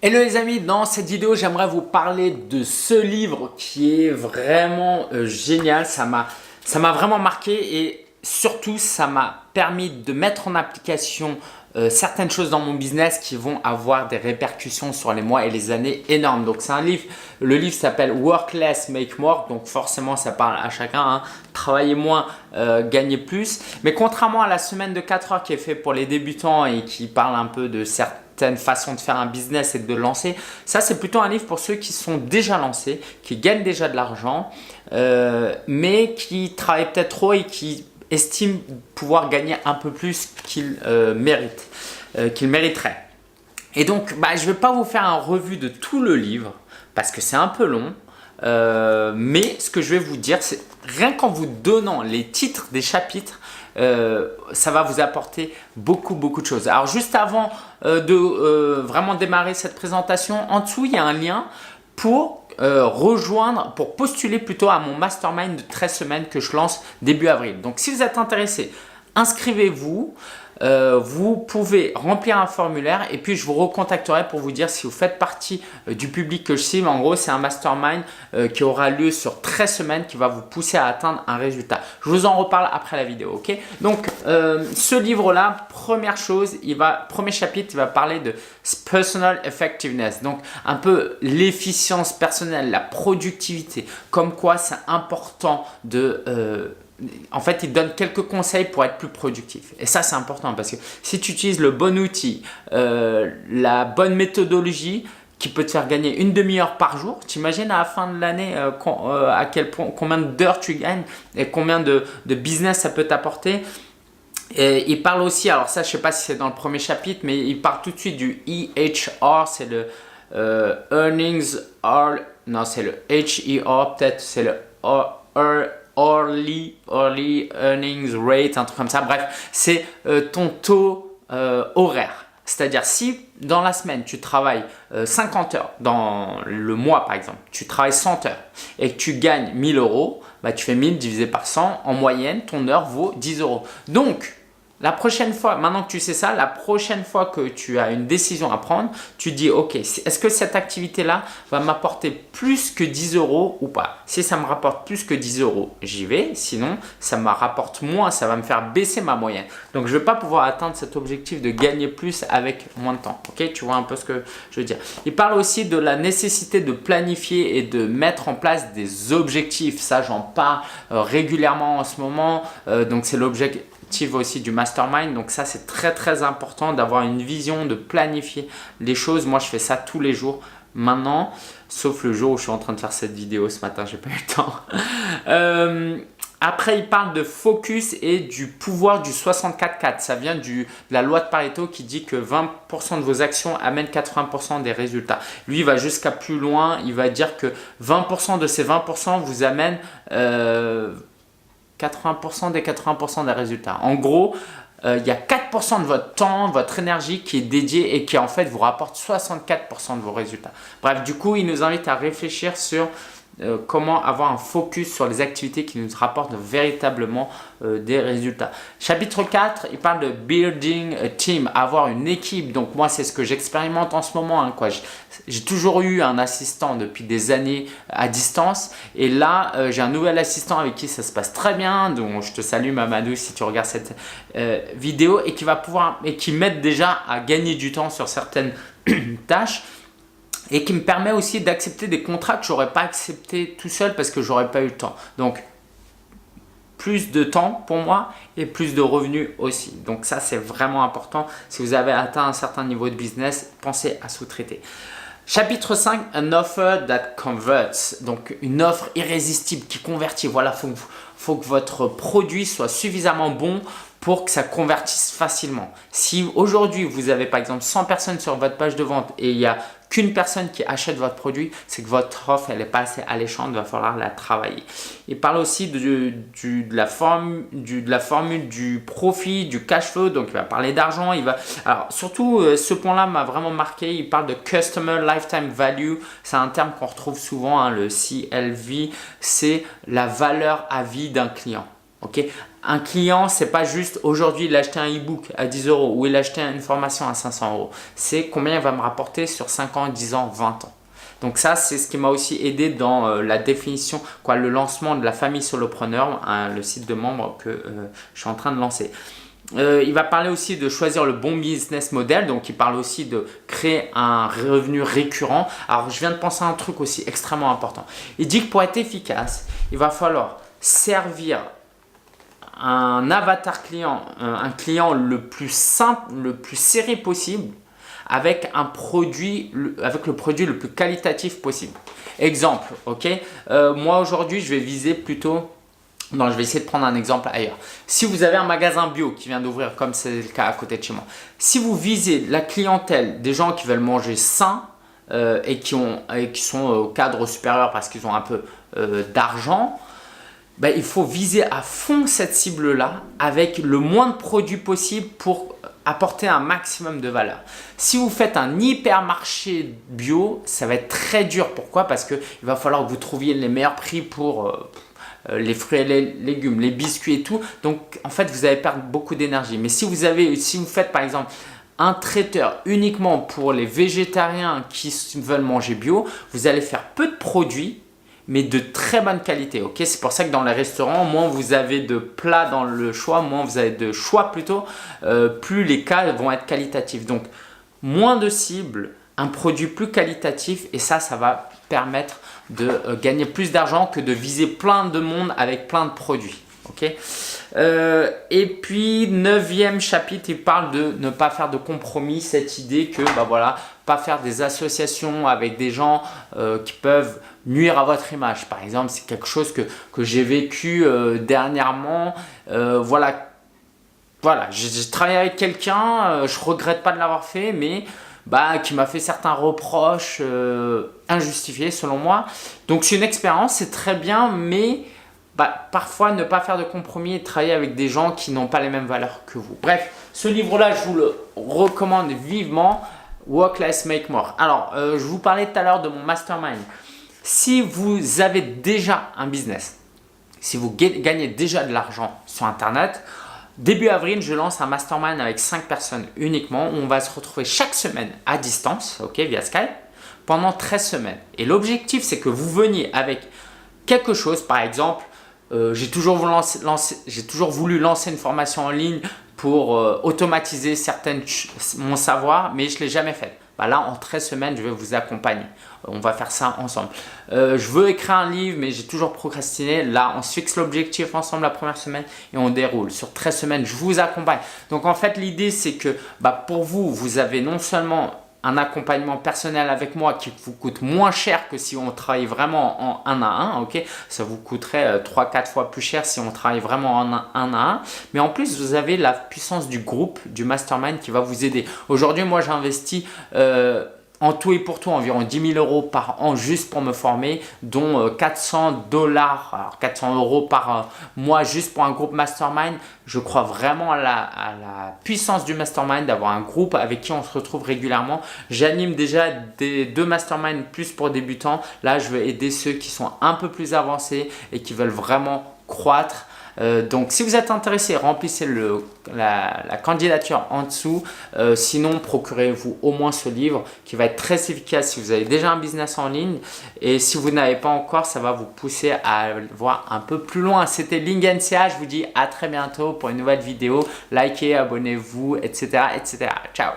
Hello les amis, dans cette vidéo j'aimerais vous parler de ce livre qui est vraiment génial. Ça m'a vraiment marqué et surtout ça m'a permis de mettre en application certaines choses dans mon business qui vont avoir des répercussions sur les mois et les années énormes. Donc c'est un livre, le livre s'appelle Work Less, Make More, donc forcément ça parle à chacun, hein. Travailler moins, gagner plus. Mais contrairement à la semaine de 4 heures qui est fait pour les débutants et qui parle un peu de certaines façons de faire un business et de le lancer, ça c'est plutôt un livre pour ceux qui sont déjà lancés, qui gagnent déjà de l'argent, mais qui travaillent peut-être trop et qui estiment pouvoir gagner un peu plus qu'ils mériteraient. Et donc, je ne vais pas vous faire un revue de tout le livre parce que c'est un peu long. Mais ce que je vais vous dire, c'est rien qu'en vous donnant les titres des chapitres, ça va vous apporter beaucoup de choses. Alors juste avant de vraiment démarrer cette présentation, en dessous il y a un lien pour pour postuler plutôt à mon mastermind de 13 semaines que je lance début avril. Donc si vous êtes intéressé, inscrivez-vous. Vous pouvez remplir un formulaire et puis je vous recontacterai pour vous dire si vous faites partie du public que je cible. En gros, c'est un mastermind qui aura lieu sur 13 semaines qui va vous pousser à atteindre un résultat. Je vous en reparle après la vidéo, ok? Donc, ce livre-là, première chose, premier chapitre, il va parler de personal effectiveness. Donc, un peu l'efficience personnelle, la productivité, comme quoi c'est important de… En fait, il donne quelques conseils pour être plus productif. Et ça, c'est important parce que si tu utilises le bon outil, la bonne méthodologie qui peut te faire gagner une demi-heure par jour, t'imagines à la fin de l'année à quel point, combien d'heures tu gagnes et combien de business ça peut t'apporter. Et il parle aussi, alors ça, je ne sais pas si c'est dans le premier chapitre, mais il parle tout de suite du EHR, c'est le Earnings R, non, c'est le HER, peut-être, c'est le Early Earnings Rate, un truc comme ça. Bref, c'est ton taux horaire. C'est-à-dire si dans la semaine tu travailles 50 heures, dans le mois par exemple, tu travailles 100 heures et que tu gagnes 1000 euros, tu fais 1000 divisé par 100, en moyenne ton heure vaut 10 euros. Donc, la prochaine fois, maintenant que tu sais ça, la prochaine fois que tu as une décision à prendre, tu dis ok, est-ce que cette activité-là va m'apporter plus que 10 euros ou pas? Si ça me rapporte plus que 10 euros, j'y vais. Sinon, ça me rapporte moins, ça va me faire baisser ma moyenne. Donc, je ne vais pas pouvoir atteindre cet objectif de gagner plus avec moins de temps. Ok, tu vois un peu ce que je veux dire. Il parle aussi de la nécessité de planifier et de mettre en place des objectifs. Ça, j'en parle régulièrement en ce moment. Donc, c'est l'objectif aussi du mastermind. Donc ça, c'est très important d'avoir une vision, de planifier les choses. Moi, je fais ça tous les jours maintenant, sauf le jour où je suis en train de faire cette vidéo. Ce matin, j'ai pas eu le temps. Après, il parle de focus et du pouvoir du 64-4. Ça vient de la loi de Pareto qui dit que 20% de vos actions amènent 80% des résultats. Lui, il va jusqu'à plus loin. Il va dire que 20% de ces 20% vous amènent 80% des 80% des résultats. En gros, il y a 4% de votre temps, votre énergie qui est dédiée et qui en fait vous rapporte 64% de vos résultats. Bref, du coup, il nous invite à réfléchir sur comment avoir un focus sur les activités qui nous rapportent véritablement des résultats. Chapitre 4, il parle de building a team, avoir une équipe. Donc moi, c'est ce que j'expérimente en ce moment, hein, quoi. J'ai toujours eu un assistant depuis des années à distance et là, j'ai un nouvel assistant avec qui ça se passe très bien. Donc je te salue Mamadou si tu regardes cette vidéo et qui m'aide déjà à gagner du temps sur certaines tâches. Et qui me permet aussi d'accepter des contrats que je n'aurais pas accepté tout seul parce que je n'aurais pas eu le temps. Donc, plus de temps pour moi et plus de revenus aussi. Donc ça, c'est vraiment important. Si vous avez atteint un certain niveau de business, pensez à sous-traiter. Chapitre 5, an offer that converts. Donc, une offre irrésistible qui convertit. Voilà, faut que votre produit soit suffisamment bon pour que ça convertisse facilement. Si aujourd'hui, vous avez par exemple 100 personnes sur votre page de vente et il n'y a qu'une personne qui achète votre produit, c'est que votre offre elle n'est pas assez alléchante, il va falloir la travailler. Il parle aussi de la formule du profit, du cash flow, donc il va parler d'argent. Alors surtout, ce point-là m'a vraiment marqué, il parle de Customer Lifetime Value, c'est un terme qu'on retrouve souvent, hein, le CLV, c'est la valeur à vie d'un client. Ok, un client, c'est pas juste aujourd'hui il a acheté un e-book à 10 euros ou il a acheté une formation à 500 euros. C'est combien il va me rapporter sur 5 ans, 10 ans, 20 ans. Donc ça, c'est ce qui m'a aussi aidé dans la définition, le lancement de la famille solopreneur, le site de membres que je suis en train de lancer. Il va parler aussi de choisir le bon business model, donc il parle aussi de créer un revenu récurrent. Alors je viens de penser à un truc aussi extrêmement important. Il dit que pour être efficace, il va falloir servir un avatar client, un client le plus simple, le plus serré possible, avec le produit le plus qualitatif possible. Exemple, ok, moi aujourd'hui je vais viser plutôt, non, je vais essayer de prendre un exemple ailleurs. Si vous avez un magasin bio qui vient d'ouvrir, comme c'est le cas à côté de chez moi, si vous visez la clientèle des gens qui veulent manger sain et qui sont au cadre supérieur parce qu'ils ont un peu d'argent, ben, il faut viser à fond cette cible-là avec le moins de produits possible pour apporter un maximum de valeur. Si vous faites un hypermarché bio, ça va être très dur. Pourquoi? Parce qu'il va falloir que vous trouviez les meilleurs prix pour les fruits et les légumes, les biscuits et tout. Donc, en fait, vous allez perdre beaucoup d'énergie. Mais si vous faites par exemple un traiteur uniquement pour les végétariens qui veulent manger bio, vous allez faire peu de produits mais de très bonne qualité. Ok, c'est pour ça que dans les restaurants, moins vous avez de plats dans le choix, moins vous avez de choix plutôt, plus les cas vont être qualitatifs. Donc, moins de cibles, un produit plus qualitatif et ça va permettre de gagner plus d'argent que de viser plein de monde avec plein de produits. Okay, et puis 9e chapitre, il parle de ne pas faire de compromis, cette idée que pas faire des associations avec des gens qui peuvent nuire à votre image. Par exemple, c'est quelque chose que j'ai vécu dernièrement. Voilà, j'ai travaillé avec quelqu'un, je regrette pas de l'avoir fait, mais qui m'a fait certains reproches injustifiés selon moi. Donc c'est une expérience, c'est très bien, mais parfois ne pas faire de compromis et travailler avec des gens qui n'ont pas les mêmes valeurs que vous. Bref, ce livre-là, je vous le recommande vivement. Work Less, Make More. Alors, je vous parlais tout à l'heure de mon mastermind. Si vous avez déjà un business, si vous gagnez déjà de l'argent sur Internet, début avril, je lance un mastermind avec 5 personnes uniquement où on va se retrouver chaque semaine à distance, via Skype, pendant 13 semaines. Et l'objectif, c'est que vous veniez avec quelque chose, par exemple, j'ai toujours voulu lancer une formation en ligne pour automatiser mon savoir, mais je ne l'ai jamais fait. Là, en 13 semaines, je vais vous accompagner. On va faire ça ensemble. Je veux écrire un livre, mais j'ai toujours procrastiné. Là, on se fixe l'objectif ensemble la première semaine et on déroule. Sur 13 semaines, je vous accompagne. Donc, en fait, l'idée, c'est que pour vous, vous avez non seulement un accompagnement personnel avec moi qui vous coûte moins cher que si on travaille vraiment en 1 à 1, ok? Ça vous coûterait 3-4 fois plus cher si on travaille vraiment en 1 à 1. Mais en plus, vous avez la puissance du groupe, du mastermind qui va vous aider. Aujourd'hui, moi, j'investis en tout et pour tout environ 10 000 euros par an juste pour me former, dont 400 euros par mois juste pour un groupe mastermind. Je crois vraiment à la puissance du mastermind, d'avoir un groupe avec qui on se retrouve régulièrement. J'anime déjà 2 masterminds plus pour débutants. Là, je vais aider ceux qui sont un peu plus avancés et qui veulent vraiment croître. Donc, si vous êtes intéressé, remplissez la candidature en dessous. Sinon, procurez-vous au moins ce livre qui va être très efficace si vous avez déjà un business en ligne. Et si vous n'avez pas encore, ça va vous pousser à voir un peu plus loin. C'était Ling NCA. Je vous dis à très bientôt pour une nouvelle vidéo. Likez, abonnez-vous, etc., etc. Ciao!